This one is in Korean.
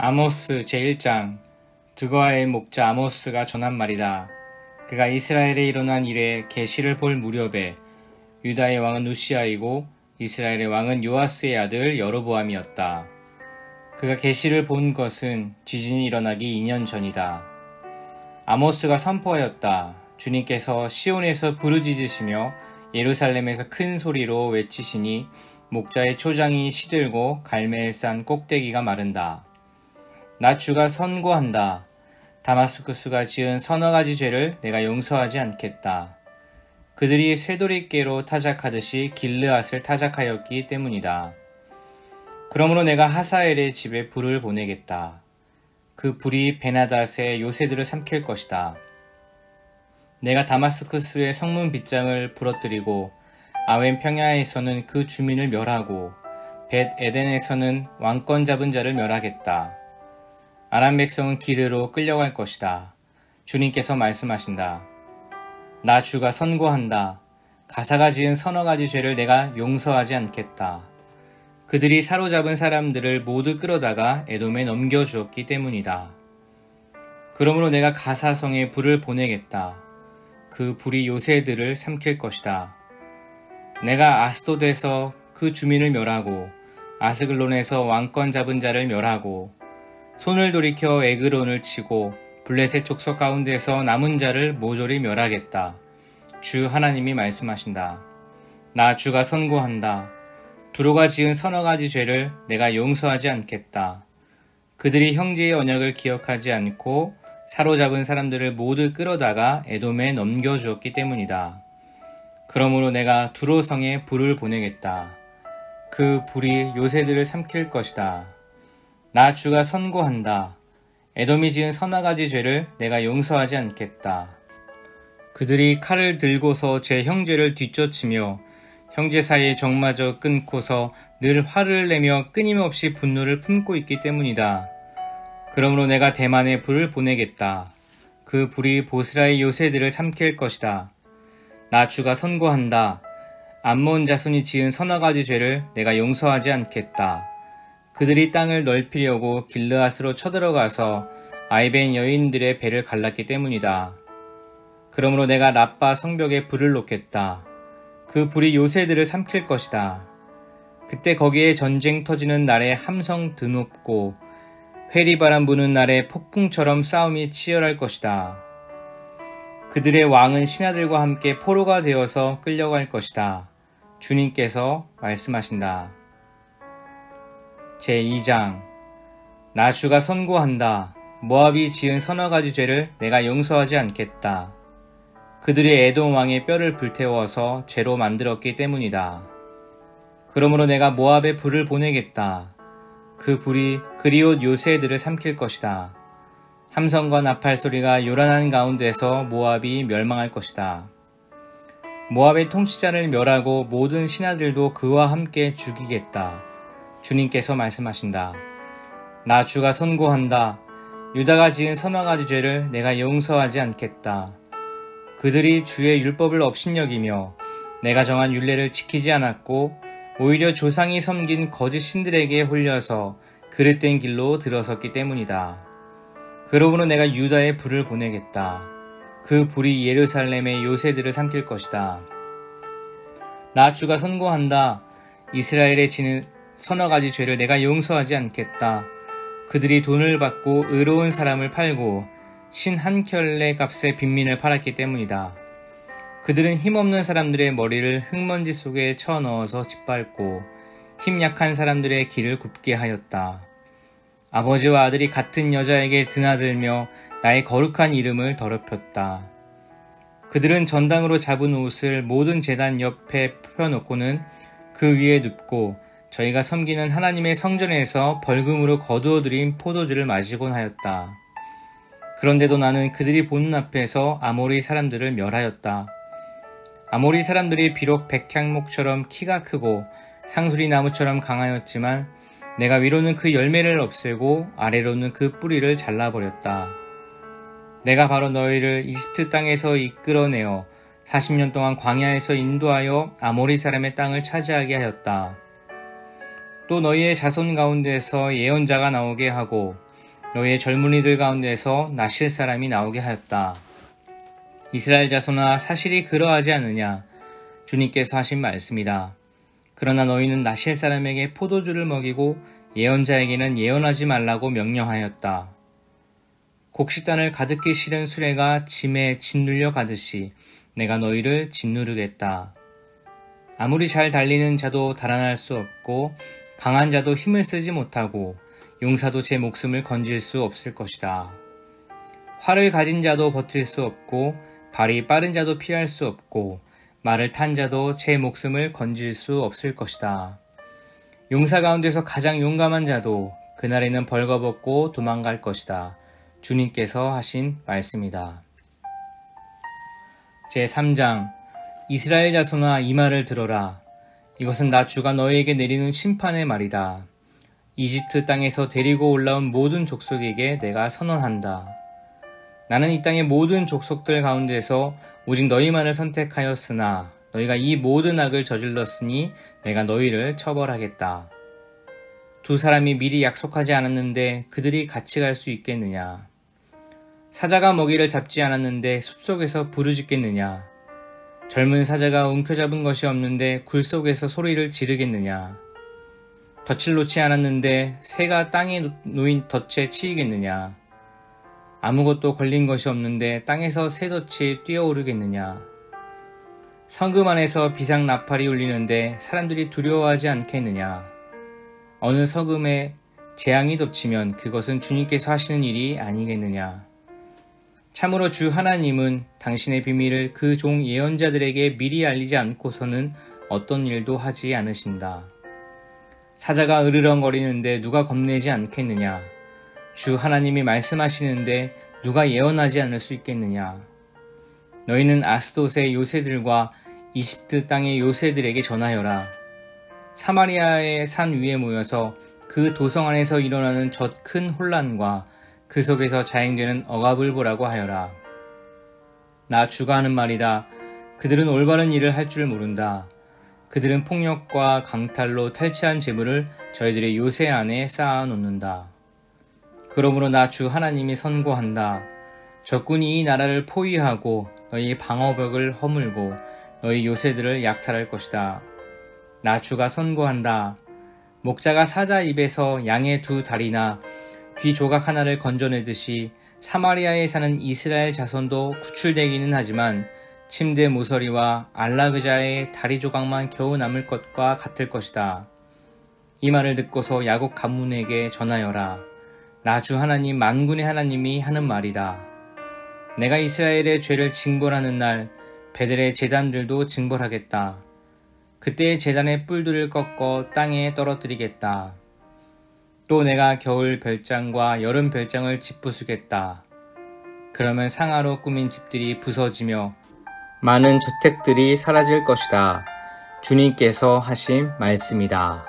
아모스 제1장. 드거아의 목자 아모스가 전한 말이다. 그가 이스라엘에 일어난 일에 계시를 볼 무렵에 유다의 왕은 우시아이고 이스라엘의 왕은 요아스의 아들 여로보암이었다. 그가 계시를 본 것은 지진이 일어나기 2년 전이다. 아모스가 선포하였다. 주님께서 시온에서 부르짖으시며 예루살렘에서 큰 소리로 외치시니 목자의 초장이 시들고 갈멜산 꼭대기가 마른다. 나 주가 선고한다. 다마스쿠스가 지은 서너 가지 죄를 내가 용서하지 않겠다. 그들이 쇠돌이깨로 타작하듯이 길르앗을 타작하였기 때문이다. 그러므로 내가 하사엘의 집에 불을 보내겠다. 그 불이 베나닷의 요새들을 삼킬 것이다. 내가 다마스쿠스의 성문 빗장을 부러뜨리고 아웬 평야에서는 그 주민을 멸하고 벳 에덴에서는 왕권 잡은 자를 멸하겠다. 아람 백성은 기르로 끌려갈 것이다. 주님께서 말씀하신다. 나 주가 선고한다. 가사가 지은 서너 가지 죄를 내가 용서하지 않겠다. 그들이 사로잡은 사람들을 모두 끌어다가 에돔에 넘겨주었기 때문이다. 그러므로 내가 가사성에 불을 보내겠다. 그 불이 요새들을 삼킬 것이다. 내가 아스돗에서 그 주민을 멸하고 아스글론에서 왕권 잡은 자를 멸하고 손을 돌이켜 에그론을 치고 블레셋 족속 가운데서 남은 자를 모조리 멸하겠다. 주 하나님이 말씀하신다. 나 주가 선고한다. 두로가 지은 서너 가지 죄를 내가 용서하지 않겠다. 그들이 형제의 언약을 기억하지 않고 사로잡은 사람들을 모두 끌어다가 에돔에 넘겨주었기 때문이다. 그러므로 내가 두로성에 불을 보내겠다. 그 불이 요새들을 삼킬 것이다. 나 주가 선고한다. 에돔이 지은 서너 가지 죄를 내가 용서하지 않겠다. 그들이 칼을 들고서 제 형제를 뒤쫓으며 형제 사이에 정마저 끊고서 늘 화를 내며 끊임없이 분노를 품고 있기 때문이다. 그러므로 내가 대만에 불을 보내겠다. 그 불이 보스라의 요새들을 삼킬 것이다. 나 주가 선고한다. 암몬 자손이 지은 서너 가지 죄를 내가 용서하지 않겠다. 그들이 땅을 넓히려고 길르앗으로 쳐들어가서 아이벤 여인들의 배를 갈랐기 때문이다. 그러므로 내가 라빠 성벽에 불을 놓겠다. 그 불이 요새들을 삼킬 것이다. 그때 거기에 전쟁 터지는 날에 함성 드높고 회리바람 부는 날에 폭풍처럼 싸움이 치열할 것이다. 그들의 왕은 신하들과 함께 포로가 되어서 끌려갈 것이다. 주님께서 말씀하신다. 제2장. 나 주가 선고한다. 모압이 지은 서너 가지 죄를 내가 용서하지 않겠다. 그들이 에돔 왕의 뼈를 불태워서 죄로 만들었기 때문이다. 그러므로 내가 모압에 불을 보내겠다. 그 불이 그리옷 요새들을 삼킬 것이다. 함성과 나팔 소리가 요란한 가운데서 모압이 멸망할 것이다. 모압의 통치자를 멸하고 모든 신하들도 그와 함께 죽이겠다. 주님께서 말씀하신다. 나 주가 선고한다. 유다가 지은 서너 가지 죄를 내가 용서하지 않겠다. 그들이 주의 율법을 업신여기며 내가 정한 율례를 지키지 않았고 오히려 조상이 섬긴 거짓 신들에게 홀려서 그릇된 길로 들어섰기 때문이다. 그러므로 내가 유다에 불을 보내겠다. 그 불이 예루살렘의 요새들을 삼킬 것이다. 나 주가 선고한다. 이스라엘에 지는 서너 가지 죄를 내가 용서하지 않겠다. 그들이 돈을 받고 의로운 사람을 팔고 신 한 켤레 값에 빈민을 팔았기 때문이다. 그들은 힘없는 사람들의 머리를 흙먼지 속에 쳐넣어서 짓밟고 힘 약한 사람들의 길을 굽게 하였다. 아버지와 아들이 같은 여자에게 드나들며 나의 거룩한 이름을 더럽혔다. 그들은 전당으로 잡은 옷을 모든 제단 옆에 펴놓고는 그 위에 눕고 저희가 섬기는 하나님의 성전에서 벌금으로 거두어들인 포도주를 마시곤 하였다. 그런데도 나는 그들이 보는 앞에서 아모리 사람들을 멸하였다. 아모리 사람들이 비록 백향목처럼 키가 크고 상수리 나무처럼 강하였지만 내가 위로는 그 열매를 없애고 아래로는 그 뿌리를 잘라버렸다. 내가 바로 너희를 이집트 땅에서 이끌어내어 40년 동안 광야에서 인도하여 아모리 사람의 땅을 차지하게 하였다. 또 너희의 자손 가운데서 예언자가 나오게 하고 너희의 젊은이들 가운데서 나실 사람이 나오게 하였다. 이스라엘 자손아, 사실이 그러하지 않느냐? 주님께서 하신 말씀이다. 그러나 너희는 나실 사람에게 포도주를 먹이고 예언자에게는 예언하지 말라고 명령하였다. 곡식단을 가득히 실은 수레가 짐에 짓눌려 가듯이 내가 너희를 짓누르겠다. 아무리 잘 달리는 자도 달아날 수 없고 강한 자도 힘을 쓰지 못하고 용사도 제 목숨을 건질 수 없을 것이다. 활을 가진 자도 버틸 수 없고 발이 빠른 자도 피할 수 없고 말을 탄 자도 제 목숨을 건질 수 없을 것이다. 용사 가운데서 가장 용감한 자도 그날에는 벌거벗고 도망갈 것이다. 주님께서 하신 말씀이다. 제3장 이스라엘 자손아, 이 말을 들어라. 이것은 나 주가 너희에게 내리는 심판의 말이다. 이집트 땅에서 데리고 올라온 모든 족속에게 내가 선언한다. 나는 이 땅의 모든 족속들 가운데서 오직 너희만을 선택하였으나 너희가 이 모든 악을 저질렀으니 내가 너희를 처벌하겠다. 두 사람이 미리 약속하지 않았는데 그들이 같이 갈 수 있겠느냐? 사자가 먹이를 잡지 않았는데 숲속에서 부르짖겠느냐? 젊은 사자가 움켜잡은 것이 없는데 굴 속에서 소리를 지르겠느냐? 덫을 놓지 않았는데 새가 땅에 놓인 덫에 치이겠느냐? 아무것도 걸린 것이 없는데 땅에서 새덫이 뛰어오르겠느냐? 성금 안에서 비상 나팔이 울리는데 사람들이 두려워하지 않겠느냐? 어느 성금에 재앙이 덮치면 그것은 주님께서 하시는 일이 아니겠느냐? 참으로 주 하나님은 당신의 비밀을 그 종 예언자들에게 미리 알리지 않고서는 어떤 일도 하지 않으신다. 사자가 으르렁거리는데 누가 겁내지 않겠느냐? 주 하나님이 말씀하시는데 누가 예언하지 않을 수 있겠느냐? 너희는 아스돗의 요새들과 이집트 땅의 요새들에게 전하여라. 사마리아의 산 위에 모여서 그 도성 안에서 일어나는 저 큰 혼란과 그 속에서 자행되는 억압을 보라고 하여라. 나 주가 하는 말이다. 그들은 올바른 일을 할 줄 모른다. 그들은 폭력과 강탈로 탈취한 재물을 저희들의 요새 안에 쌓아놓는다. 그러므로 나 주 하나님이 선고한다. 적군이 이 나라를 포위하고 너희 방어벽을 허물고 너희 요새들을 약탈할 것이다. 나 주가 선고한다. 목자가 사자 입에서 양의 두 다리나 귀 조각 하나를 건져내듯이 사마리아에 사는 이스라엘 자손도 구출되기는 하지만 침대 모서리와 알라그자의 다리 조각만 겨우 남을 것과 같을 것이다. 이 말을 듣고서 야곱 가문에게 전하여라. 나 주 하나님 만군의 하나님이 하는 말이다. 내가 이스라엘의 죄를 징벌하는 날 베델의 제단들도 징벌하겠다. 그때 제단의 뿔들을 꺾어 땅에 떨어뜨리겠다. 또 내가 겨울 별장과 여름 별장을 짓부수겠다. 그러면 상아로 꾸민 집들이 부서지며 많은 주택들이 사라질 것이다. 주님께서 하신 말씀이다.